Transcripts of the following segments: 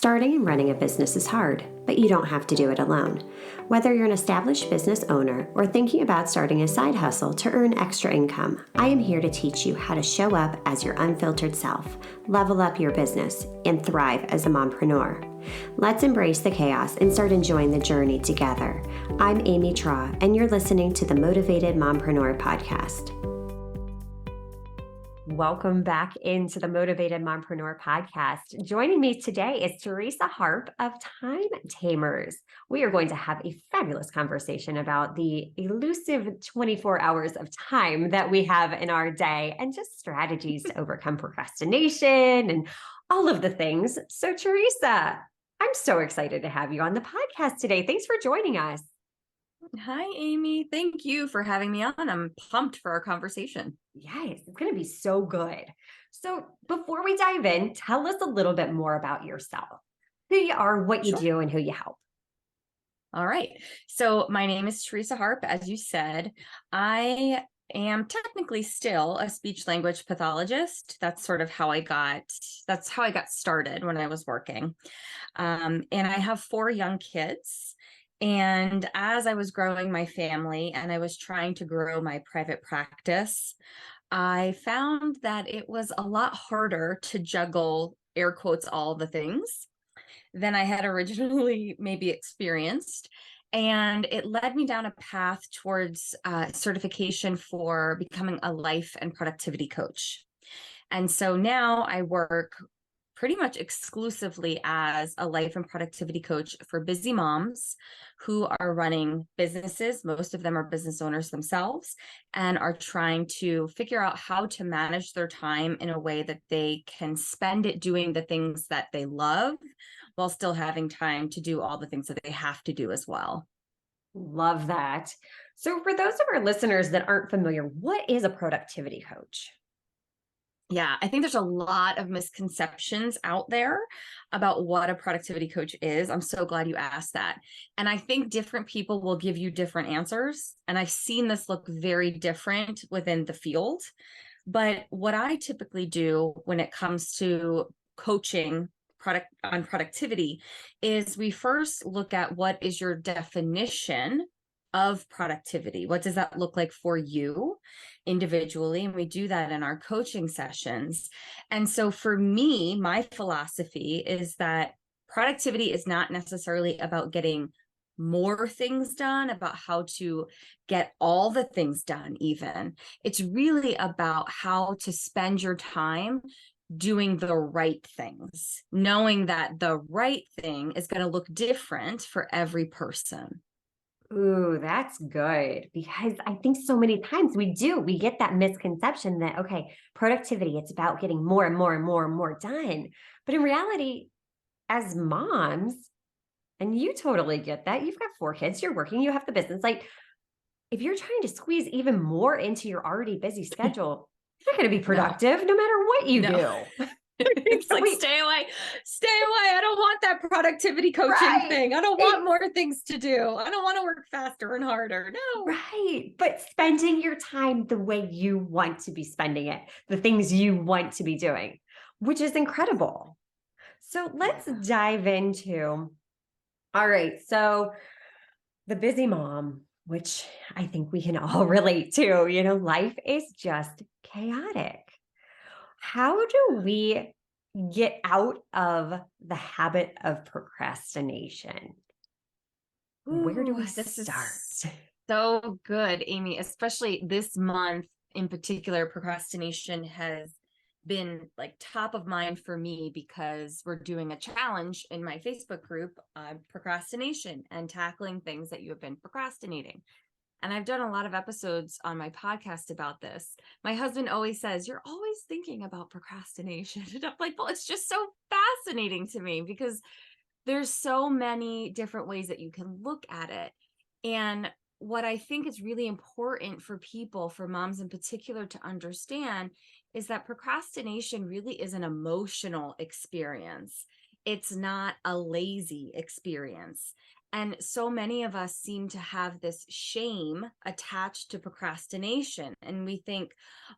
Starting and running a business is hard, but you don't have to do it alone. Whether you're an established business owner or thinking about starting a side hustle to earn extra income, I am here to teach you how to show up as your unfiltered self, level up your business, and thrive as a mompreneur. Let's embrace the chaos and start enjoying the journey together. I'm Amy Traw, and you're listening to the Motivated Mompreneur Podcast. Welcome back into the Motivated Mompreneur Podcast. Joining me today is Theresa Harp of Tamers. We are going to have a fabulous conversation about the elusive 24 hours of time that we have in our day and just strategies to overcome procrastination and all of the things. So Theresa, I'm so excited to have you on the podcast today. Thanks for joining us. Hi, Amy. Thank you for having me on. I'm pumped for our conversation. Yes, it's going to be so good. So before we dive in, tell us a little bit more about yourself, who you are, what you do, and who you help. All right. So my name is Theresa Harp. As you said, I am technically still a speech language pathologist. That's sort of how I got started when I was working. And I have 4 young kids. And as I was growing my family and I was trying to grow my private practice, I found that it was a lot harder to juggle, air quotes, all the things than I had originally maybe experienced. And it led me down a path towards certification for becoming a life and productivity coach. And so now I work pretty much exclusively as a life and productivity coach for busy moms who are running businesses. Most of them are business owners themselves and are trying to figure out how to manage their time in a way that they can spend it doing the things that they love while still having time to do all the things that they have to do as well. Love that. So for those of our listeners that aren't familiar, what is a productivity coach? Yeah, I think there's a lot of misconceptions out there about what a productivity coach is. I'm so glad you asked that. And I think different people will give you different answers. And I've seen this look very different within the field. But what I typically do when it comes to coaching on productivity is we first look at what is your definition of productivity. What does that look like for you individually? And we do that in our coaching sessions. And so for me, my philosophy is that productivity is not necessarily about getting more things done, about how to get all the things done even. It's really about how to spend your time doing the right things, knowing that the right thing is going to look different for every person. Ooh, that's good, because I think so many times we get that misconception that, okay, productivity, it's about getting more and more and more and more done. But in reality, as moms, and you totally get that, you've got 4 kids, you're working, you have the business. Like, if you're trying to squeeze even more into your already busy schedule, you're not going to be productive no matter what you do. It's like, stay away. I don't want that productivity coaching thing. I don't want more things to do. I don't want to work faster and harder. No. Right. But spending your time the way you want to be spending it, the things you want to be doing, which is incredible. So let's dive into, all right. So the busy mom, which I think we can all relate to, life is just chaotic. How do we get out of the habit of procrastination? Where do we start? So good, Amy, especially this month in particular. Procrastination has been like top of mind for me because we're doing a challenge in my Facebook group on procrastination and tackling things that you have been procrastinating. And I've done a lot of episodes on my podcast about this. My husband always says, "You're always thinking about procrastination." And I'm like, well, it's just so fascinating to me because there's so many different ways that you can look at it. And what I think is really important for people, for moms in particular, to understand is that procrastination really is an emotional experience. It's not a lazy experience. And so many of us seem to have this shame attached to procrastination. And we think,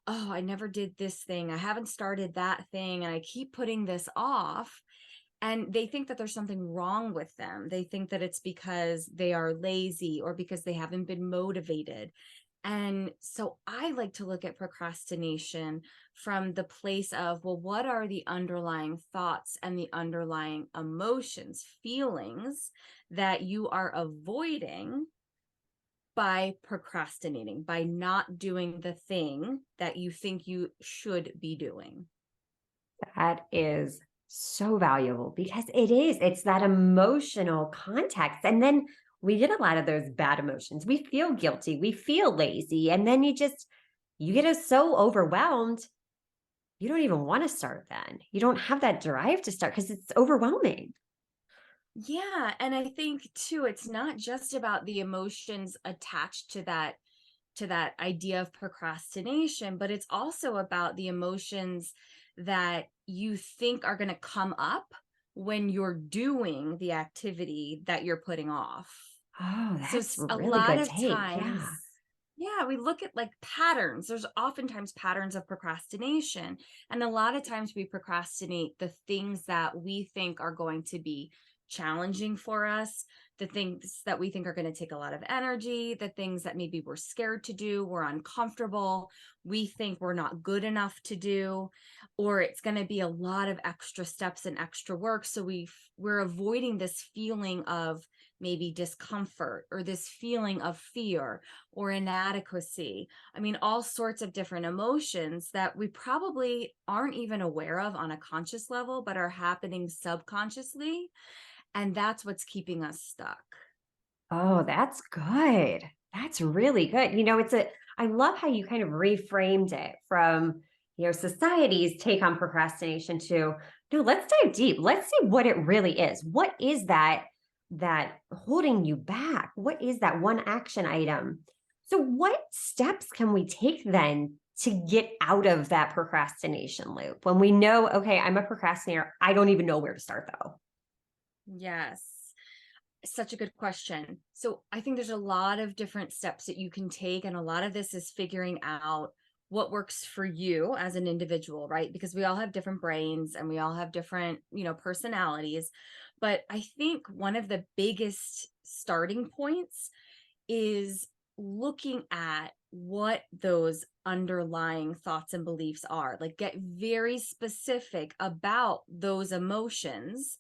oh, I never did this thing. I haven't started that thing. And I keep putting this off. And they think that there's something wrong with them. They think that it's because they are lazy or because they haven't been motivated. And so I like to look at procrastination from the place of, well, what are the underlying thoughts and the underlying emotions, feelings that you are avoiding by procrastinating, by not doing the thing that you think you should be doing? That is so valuable because it's that emotional context. And then we get a lot of those bad emotions. We feel guilty, we feel lazy, and then you get us so overwhelmed, you don't even want to start then. You don't have that drive to start because it's overwhelming. Yeah, and I think too, it's not just about the emotions attached to that idea of procrastination, but it's also about the emotions that you think are going to come up when you're doing the activity that you're putting off. Oh, So that's a really lot good of take. Yeah. times, yeah, we look at like patterns. There's oftentimes patterns of procrastination. And a lot of times we procrastinate the things that we think are going to be challenging for us, the things that we think are going to take a lot of energy, the things that maybe we're scared to do, we're uncomfortable, we think we're not good enough to do, or it's going to be a lot of extra steps and extra work. So we're avoiding this feeling of maybe discomfort or this feeling of fear or inadequacy. I mean, all sorts of different emotions that we probably aren't even aware of on a conscious level, but are happening subconsciously. And that's what's keeping us stuck. Oh, that's good. That's really good. I love how you kind of reframed it from, society's take on procrastination to, no, let's dive deep. Let's see what it really is. What is that holding you back? What is that one action item? So what steps can we take then to get out of that procrastination loop when we know, okay, I'm a procrastinator. I don't even know where to start though. Yes. Such a good question. So I think there's a lot of different steps that you can take. And a lot of this is figuring out what works for you as an individual, right? Because we all have different brains and we all have different, personalities. But I think one of the biggest starting points is looking at what those underlying thoughts and beliefs are. Like, get very specific about those emotions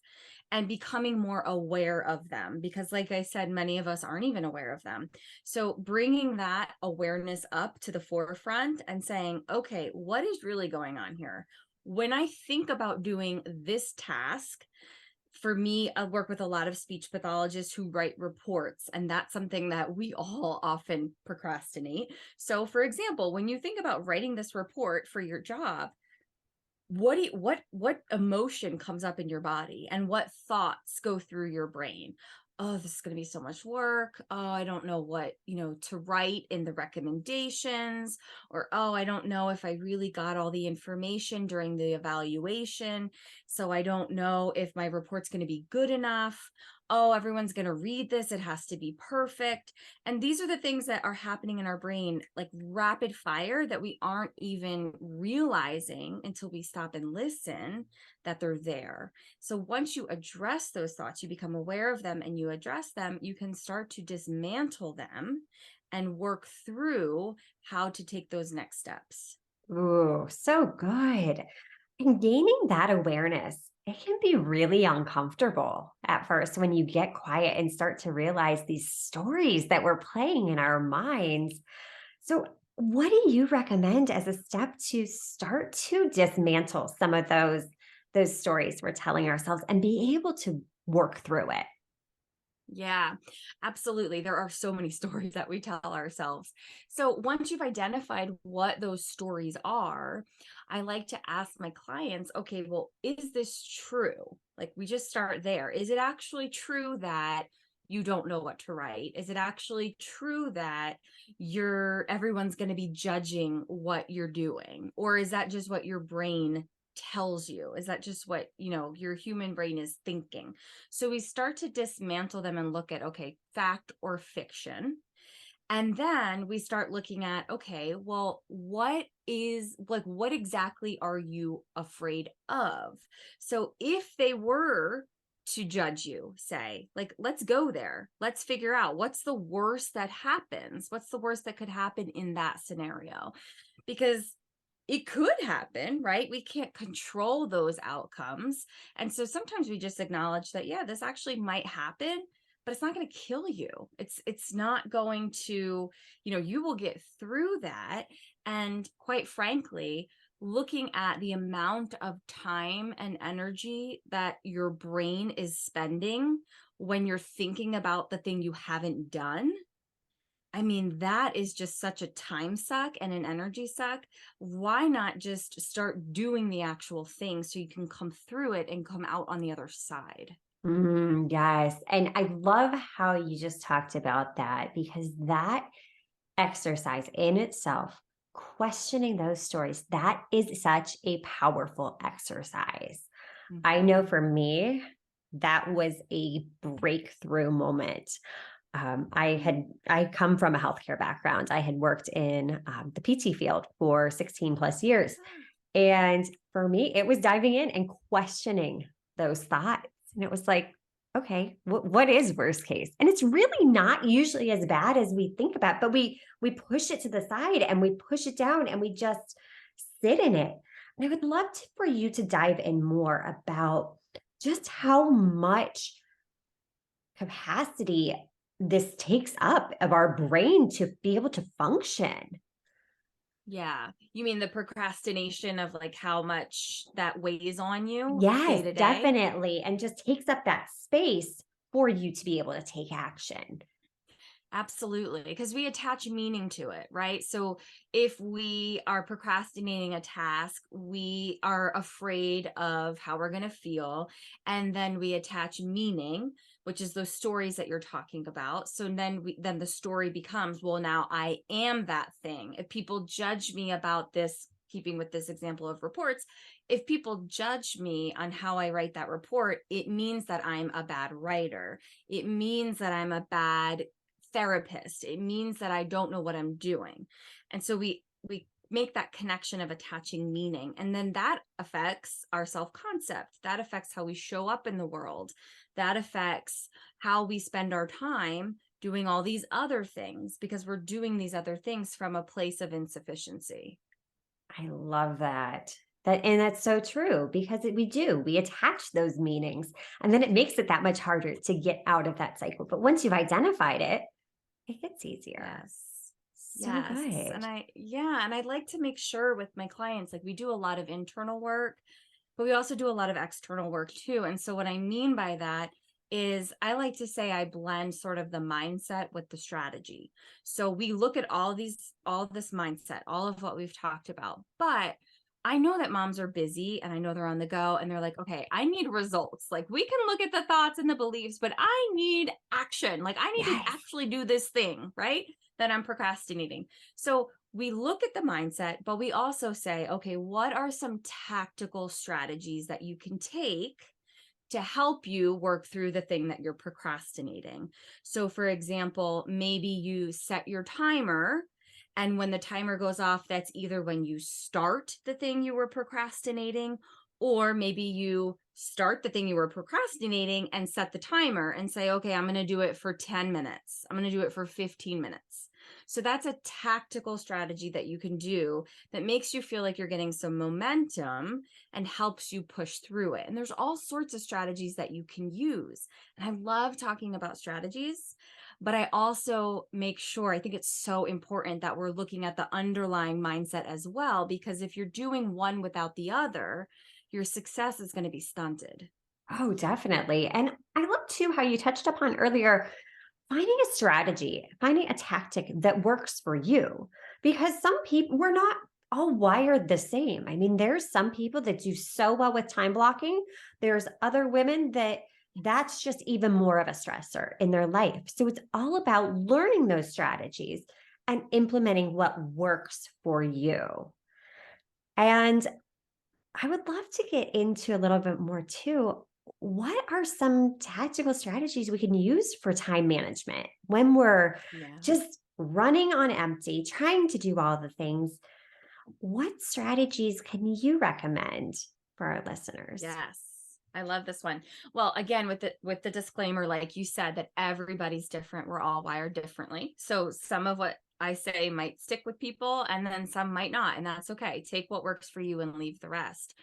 and becoming more aware of them, because like I said, many of us aren't even aware of them. So bringing that awareness up to the forefront and saying, okay, what is really going on here? When I think about doing this task, for me, I work with a lot of speech pathologists who write reports, and that's something that we all often procrastinate. So, for example, when you think about writing this report for your job, what emotion comes up in your body and what thoughts go through your brain? Oh, this is going to be so much work. Oh, I don't know what, to write in the recommendations, or oh, I don't know if I really got all the information during the evaluation, so I don't know if my report's going to be good enough. Oh, everyone's going to read this, it has to be perfect. And these are the things that are happening in our brain, like rapid fire, that we aren't even realizing until we stop and listen that they're there. So once you address those thoughts, you become aware of them and you address them, you can start to dismantle them and work through how to take those next steps. Ooh, so good. And gaining that awareness, it can be really uncomfortable at first when you get quiet and start to realize these stories that we're playing in our minds. So, what do you recommend as a step to start to dismantle some of those stories we're telling ourselves and be able to work through it? Yeah, absolutely. There are so many stories that we tell ourselves. So once you've identified what those stories are, I like to ask my clients, okay, well, is this true? Like, we just start there. Is it actually true that you don't know what to write? Is it actually true that everyone's going to be judging what you're doing? Or is that just what your brain tells you? Is that just what, your human brain is thinking? So we start to dismantle them and look at, okay, fact or fiction. And then we start looking at, okay, well, what exactly are you afraid of? So if they were to judge you, say, like, let's go there, let's figure out what's the worst that happens, what's the worst that could happen in that scenario, because it could happen, right? We can't control those outcomes. And so sometimes we just acknowledge that, yeah, this actually might happen, but it's not going to kill you. It's not going to, you will get through that. And quite frankly, looking at the amount of time and energy that your brain is spending when you're thinking about the thing you haven't done, I mean, that is just such a time suck and an energy suck. Why not just start doing the actual thing so you can come through it and come out on the other side? Yes. And I love how you just talked about that, because that exercise in itself, questioning those stories, that is such a powerful exercise. I know Mhm. for me, that was a breakthrough moment. I come from a healthcare background. I had worked in the PT field for 16 plus years. And for me, it was diving in and questioning those thoughts. And it was like, okay, what is worst case? And it's really not usually as bad as we think about, but we push it to the side and we push it down and we just sit in it. And I would love for you to dive in more about just how much capacity this takes up of our brain to be able to function. Yeah. You mean the procrastination of like how much that weighs on you day Yes, to day? definitely, and just takes up that space for you to be able to take action. Absolutely, because we attach meaning to it, right? So if we are procrastinating a task, we are afraid of how we're going to feel. And then we attach meaning, which is those stories that you're talking about. So then the story becomes, well, now I am that thing. If people judge me about this, keeping with this example of reports, if people judge me on how I write that report, it means that I'm a bad writer. It means that I'm a bad therapist. It means that I don't know what I'm doing. And so we make that connection of attaching meaning, and then that affects our self-concept. That affects how we show up in the world. That affects how we spend our time doing all these other things, because we're doing these other things from a place of insufficiency. I love that. And that's so true, because we attach those meanings, and then it makes it that much harder to get out of that cycle. But once you've identified it, it gets easier. Yes. So Yes. good. And I'd like to make sure with my clients, like we do a lot of internal work, but we also do a lot of external work too. And so what I mean by that is I like to say I blend sort of the mindset with the strategy. So we look at all this mindset, all of what we've talked about, but I know that moms are busy and I know they're on the go and they're like, okay, I need results. Like we can look at the thoughts and the beliefs, but I need action. Like I need to Yes. actually do this thing, right? That I'm procrastinating. So we look at the mindset, but we also say, okay, what are some tactical strategies that you can take to help you work through the thing that you're procrastinating? So, for example, maybe you set your timer, and when the timer goes off, that's either when you start the thing you were procrastinating, or maybe you start the thing you were procrastinating and set the timer and say, okay, I'm going to do it for 10 minutes. I'm going to do it for 15 minutes. So that's a tactical strategy that you can do that makes you feel like you're getting some momentum and helps you push through it. And there's all sorts of strategies that you can use. And I love talking about strategies, but I also make sure, I think it's so important that we're looking at the underlying mindset as well, because if you're doing one without the other, your success is going to be stunted. Oh, definitely. And I love too how you touched upon earlier finding a strategy, finding a tactic that works for you, because some people, we're not all wired the same. I mean, there's some people that do so well with time blocking. There's other women that's just even more of a stressor in their life. So it's all about learning those strategies and implementing what works for you. And I would love to get into a little bit more too. What are some tactical strategies we can use for time management when we're Yeah. just running on empty, trying to do all the things, what strategies can you recommend for our listeners? Yes. I love this one. Well, again, with the disclaimer, like you said, that everybody's different. We're all wired differently. So some of what I say might stick with people and then some might not. And that's okay. Take what works for you and leave the rest.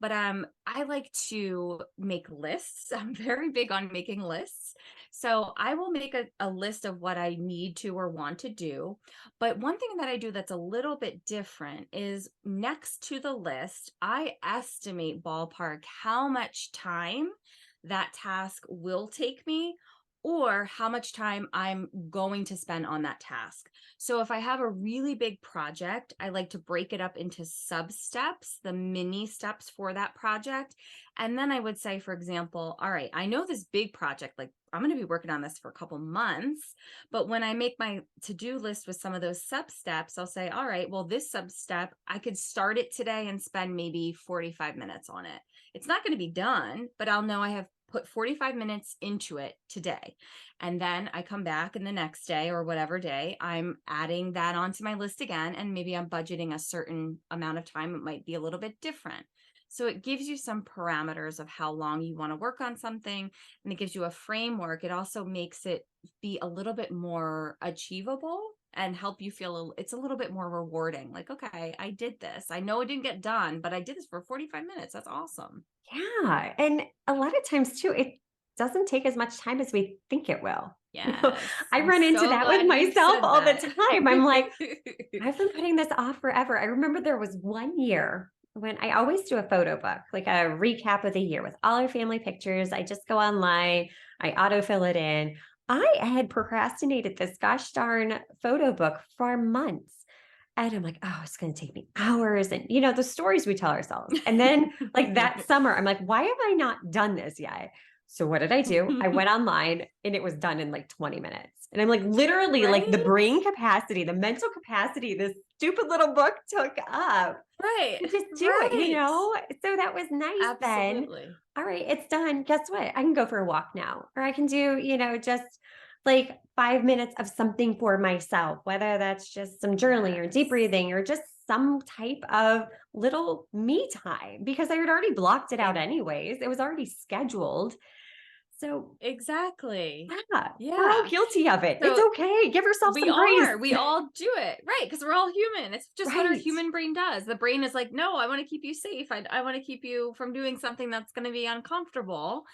But I like to make lists. I'm very big on making lists. So I will make a list of what I need to or want to do. But one thing that I do that's a little bit different is next to the list, I estimate ballpark how much time that task will take me or how much time I'm going to spend on that task. So if I have a really big project, I like to break it up into sub steps, the mini steps for that project. And then I would say, for example, all right, I know this big project, like I'm going to be working on this for a couple months, but when I make my to-do list with some of those sub steps, I'll say, all right, well, this sub step, I could start it today and spend maybe 45 minutes on it. It's not going to be done, but I'll know I have put 45 minutes into it today. And then I come back and the next day or whatever day, I'm adding that onto my list again. And maybe I'm budgeting a certain amount of time. It might be a little bit different. So it gives you some parameters of how long you want to work on something, and it gives you a framework. It also makes it be a little bit more achievable and help you feel it's a little bit more rewarding. Like, okay, I did this. I know it didn't get done, but I did this for 45 minutes. That's awesome. Yeah. And a lot of times too, it doesn't take as much time as we think it will. Yes. I I'm run into so that with glad you myself said all the that. time. I'm like, I've been putting this off forever. I remember there was one year when I always do a photo book, like a recap of the year with all our family pictures. I just go online, I autofill it in. I had procrastinated this gosh darn photo book for months. And I'm like, oh, it's going to take me hours. And, the stories we tell ourselves. And then, like that summer, I'm like, why have I not done this yet? So, what did I do? I went online and it was done in like 20 minutes. And I'm like, literally, like the Right? brain capacity, the mental capacity this stupid little book took up Right. to just do it, Right. So that was nice then. Absolutely. All right, it's done. Guess what? I can go for a walk now, or I can do, just like 5 minutes of something for myself, whether that's just some journaling or deep Yes. breathing or just some type of little me time because I had already blocked it out It, anyways. It was already scheduled. So, exactly. yeah, we're all Yeah. guilty of it. It's So okay. Give yourself we some grace. are. We all do it. Right. Because we're all human. It's just what our Right. human brain does. The brain is like, no, I want to keep you safe. I want to keep you from doing something that's going to be uncomfortable.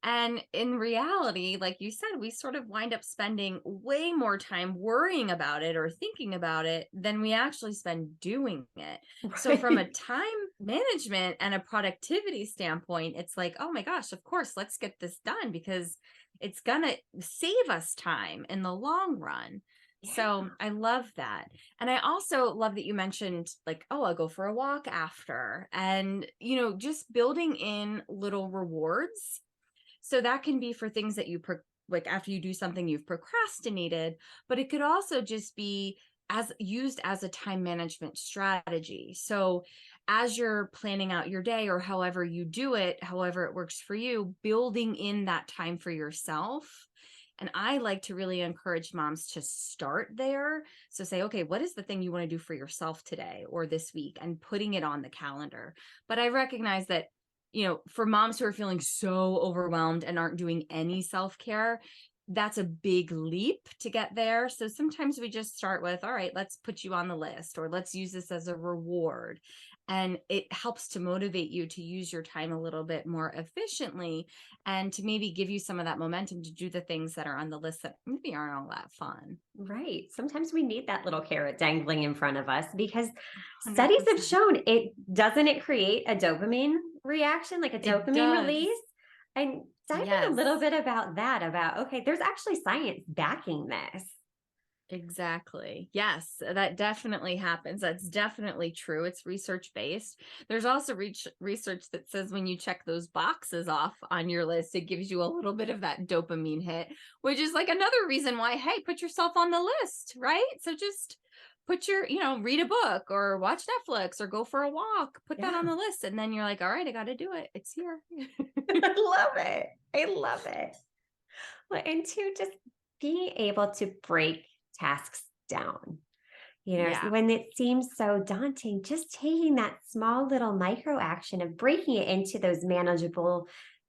And in reality, like you said, we sort of wind up spending way more time worrying about it or thinking about it than we actually spend doing it. So, from a Right. time management and a productivity standpoint, it's like, oh my gosh, of course, let's get this done because it's going to save us time in the long run. Yeah. So I love that. And I also love that you mentioned, like, oh, I'll go for a walk after. And, just building in little rewards. So that can be for things that like after you do something you've procrastinated, but it could also just be as used as a time management strategy. So as you're planning out your day or however you do it, however it works for you, building in that time for yourself. And I like to really encourage moms to start there. So say, okay, what is the thing you want to do for yourself today or this week, and putting it on the calendar. But I recognize that, for moms who are feeling so overwhelmed and aren't doing any self-care, that's a big leap to get there. So sometimes we just start with, all right, let's put you on the list, or let's use this as a reward. And it helps to motivate you to use your time a little bit more efficiently and to maybe give you some of that momentum to do the things that are on the list that maybe aren't all that fun. Right. Sometimes we need that little carrot dangling in front of us because studies have 100%. shown it create a dopamine reaction, like a It dopamine does. release. And dive in a little Yes. bit about okay, there's actually science backing this. Exactly. Yes, that definitely happens. That's definitely true. It's research based. There's also research that says when you check those boxes off on your list, it gives you a little bit of that dopamine hit, which is like another reason why, hey, put yourself on the list, right? So just put read a book or watch Netflix or go for a walk, put that on Yeah. the list. And then you're like, all right, I got to do it. It's here. I love it. I love it. Well, and to just being able to break tasks down. Yeah. When it seems so daunting, just taking that small little micro action of breaking it into those manageable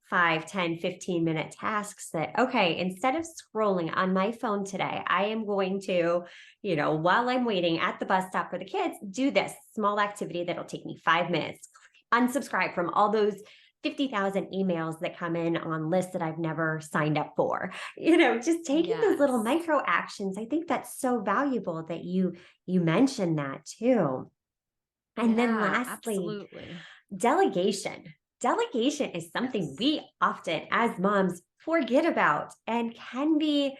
5, 10, 15-minute tasks that, okay, instead of scrolling on my phone today, I am going to, while I'm waiting at the bus stop for the kids, do this small activity that'll take me 5 minutes. Unsubscribe from all those 50,000 emails that come in on lists that I've never signed up for. Just taking those little Yes. micro actions. I think that's so valuable that you mentioned that too. And then Yeah, lastly, absolutely. delegation. Delegation is something Yes. we often as moms forget about and it can be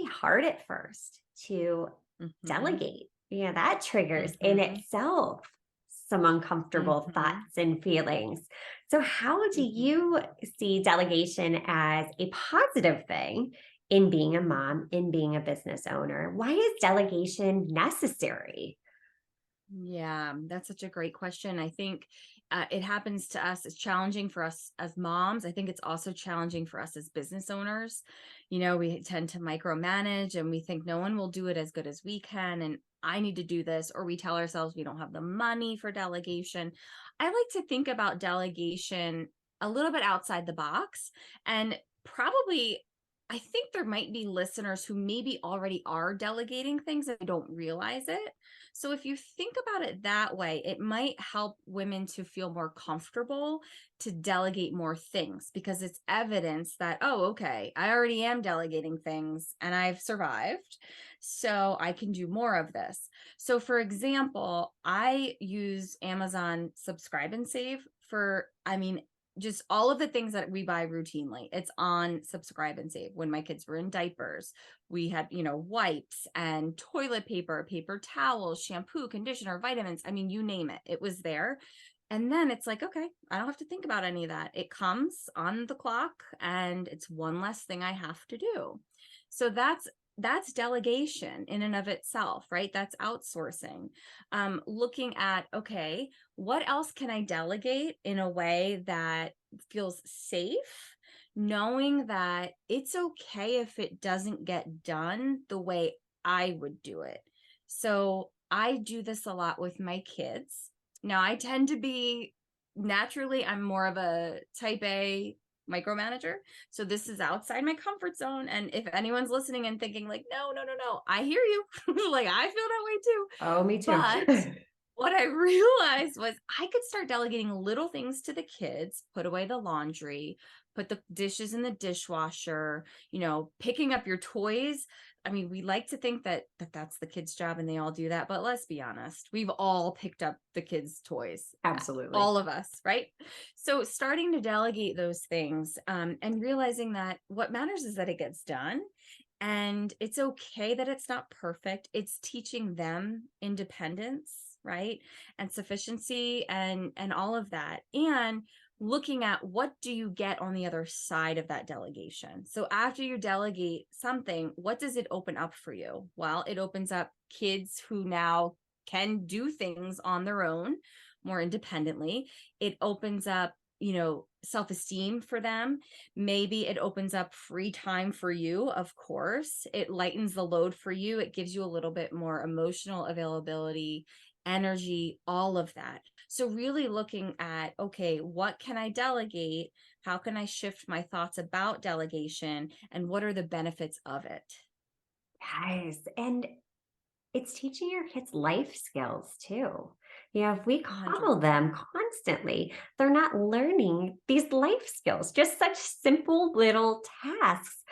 hard at first to Hmm. delegate. That triggers in Hmm. itself some uncomfortable Hmm. thoughts and feelings. So, how do Hmm. you see delegation as a positive thing in being a mom, in being a business owner? Why is delegation necessary? Yeah, that's such a great question. I think it happens to us. It's challenging for us as moms. I think it's also challenging for us as business owners. We tend to micromanage and we think no one will do it as good as we can. And I need to do this, or we tell ourselves we don't have the money for delegation. I like to think about delegation a little bit outside the box, and probably I think there might be listeners who maybe already are delegating things and don't realize it. So if you think about it that way, it might help women to feel more comfortable to delegate more things, because it's evidence that, oh, okay, I already am delegating things and I've survived. So I can do more of this. So for example, I use Amazon Subscribe and Save for, just all of the things that we buy routinely. It's on Subscribe and Save. When my kids were in diapers, we had, wipes and toilet paper, paper towels, shampoo, conditioner, vitamins. You name it, it was there. And then it's like, okay, I don't have to think about any of that. It comes on the clock and it's one less thing I have to do. So that's delegation in and of itself, right? That's outsourcing. Looking at, okay, what else can I delegate in a way that feels safe, knowing that it's okay if it doesn't get done the way I would do it. So I do this a lot with my kids. Now, I tend to be naturally, I'm more of a type A micromanager. So this is outside my comfort zone. And if anyone's listening and thinking like, no, no, no, no, I hear you. Like I feel that way too. Oh, me too. But what I realized was I could start delegating little things to the kids, put away the laundry, put the dishes in the dishwasher, picking up your toys. We like to think that that's the kids' job and they all do that, but let's be honest. We've all picked up the kids' toys. Absolutely. All of us, right? So starting to delegate those things, and realizing that what matters is that it gets done, and it's okay that it's not perfect. It's teaching them independence, right? And sufficiency and all of that. And looking at what do you get on the other side of that delegation. So after you delegate something, what does it open up for you? Well, it opens up kids who now can do things on their own more independently. It opens up self-esteem for them. Maybe it opens up free time for you. Of course, it lightens the load for you. It gives you a little bit more emotional availability, energy, all of that. So really looking at, okay, what can I delegate? How can I shift my thoughts about delegation? And what are the benefits of it? Yes. And it's teaching your kids life skills too. If we coddle them 100%. constantly, they're not learning these life skills, just such simple little tasks.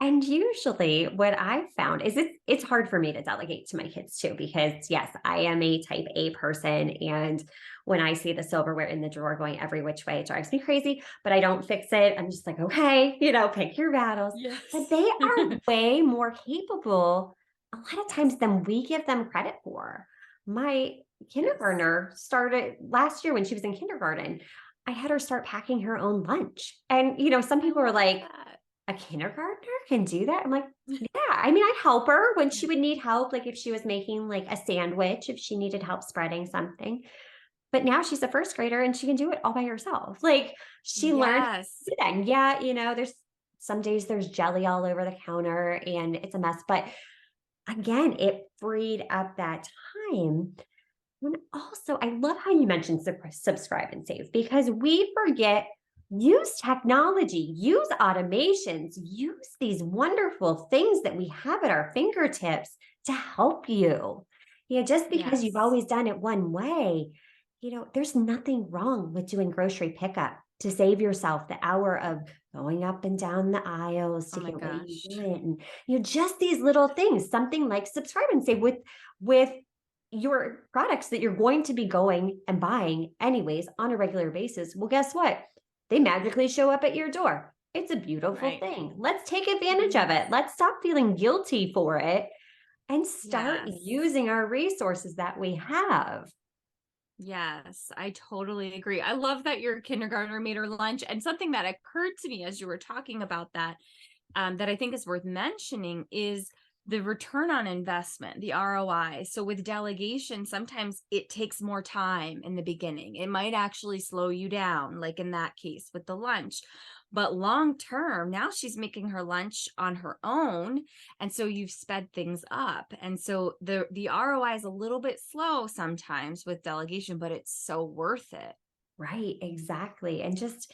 And usually what I've found is it's hard for me to delegate to my kids too, because yes, I am a type A person. And when I see the silverware in the drawer going every which way, it drives me crazy, but I don't fix it. I'm just like, okay, pick your battles. But Yes. they are way more capable a lot of Yes. times than we give them credit for. My Yes. kindergartner started last year when she was in kindergarten. I had her start packing her own lunch. And, some I people are love like, that. a kindergartner can do that? I'm like, yeah. I'd help her when Yeah. she would need help, like if she was making like a sandwich, if she needed help spreading something. But now she's a first grader and she can do it all by herself. Like she learned how to Yes. do that. And yeah, there's some days there's jelly all over the counter and it's a mess, but again, it freed up that time. And also, I love how you mentioned subscribe and save, because we forget, use technology, use automations, use these wonderful things that we have at our fingertips to help you. Just because you've Yes. always done it one way, there's nothing wrong with doing grocery pickup to save yourself the hour of going up and down the aisles Oh to my get what you gosh. want. And just these little things, something like subscribe and save with your products that you're going to be going and buying anyways on a regular basis. Well, guess what? They magically show up at your door. It's a beautiful Right. thing. Let's take advantage of Yes. it. Let's stop feeling guilty for it and start Yes. using our resources that we have. Yes, I totally agree. I love that your kindergartner made her lunch. And something that occurred to me as you were talking about that, that I think is worth mentioning is the return on investment, the ROI. So with delegation, sometimes it takes more time in the beginning. It might actually slow you down, like in that case with the lunch. But long term, now she's making her lunch on her own. And so you've sped things up. And so the ROI is a little bit slow sometimes with delegation, but it's so worth it. Right, exactly. And just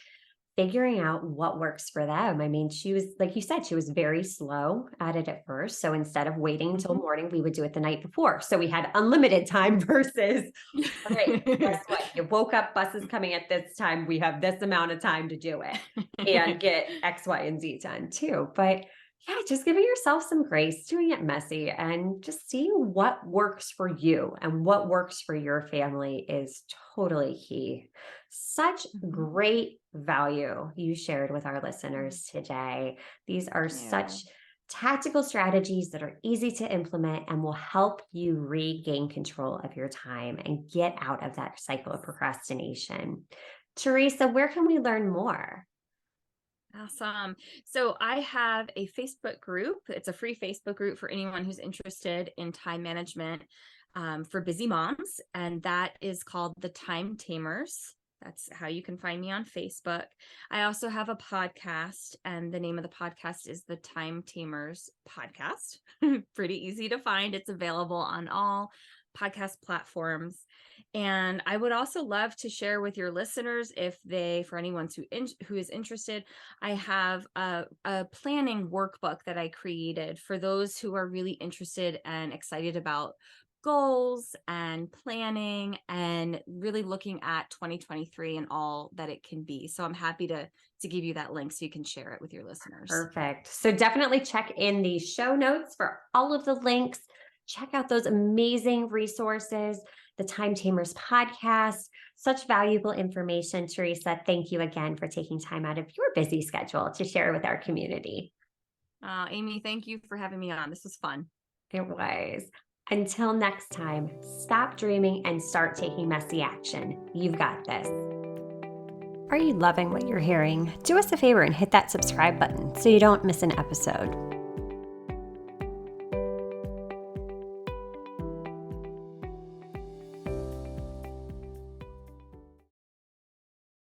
figuring out what works for them. I mean, she was, like you said, she was very slow at it at first. So instead of waiting until Mhm. morning, we would do it the night before. So we had unlimited time versus, all right, guess what? You woke up, buses coming at this time. We have this amount of time to do it and get X, Y, and Z done too. But yeah, just giving yourself some grace, doing it messy, and just seeing what works for you and what works for your family is totally key. Such Mhm. great value you shared with our Mm, listeners today. These are thank you. such tactical strategies that are easy to implement and will help you regain control of your time and get out of that cycle of procrastination. Teresa, where can we learn more? Awesome. So I have a Facebook group. It's a free Facebook group for anyone who's interested in time management for busy moms. And that is called the Time Tamers. That's how you can find me on Facebook. I also have a podcast, and the name of the podcast is the Time Tamers Podcast. Pretty easy to find. It's available on all podcast platforms. And I would also love to share with your listeners, if they, for anyone who is interested, I have a planning workbook that I created for those who are really interested and excited about goals and planning and really looking at 2023 and all that it can be. So I'm happy to give you that link so you can share it with your listeners. Perfect. So definitely check in the show notes for all of the links. Check out those amazing resources, the Time Tamers podcast. Such valuable information, Teresa. Thank you again for taking time out of your busy schedule to share with our community. Amy, thank you for having me on. This was fun. It was. Until next time, stop dreaming and start taking messy action. You've got this. Are you loving what you're hearing? Do us a favor and hit that subscribe button so you don't miss an episode.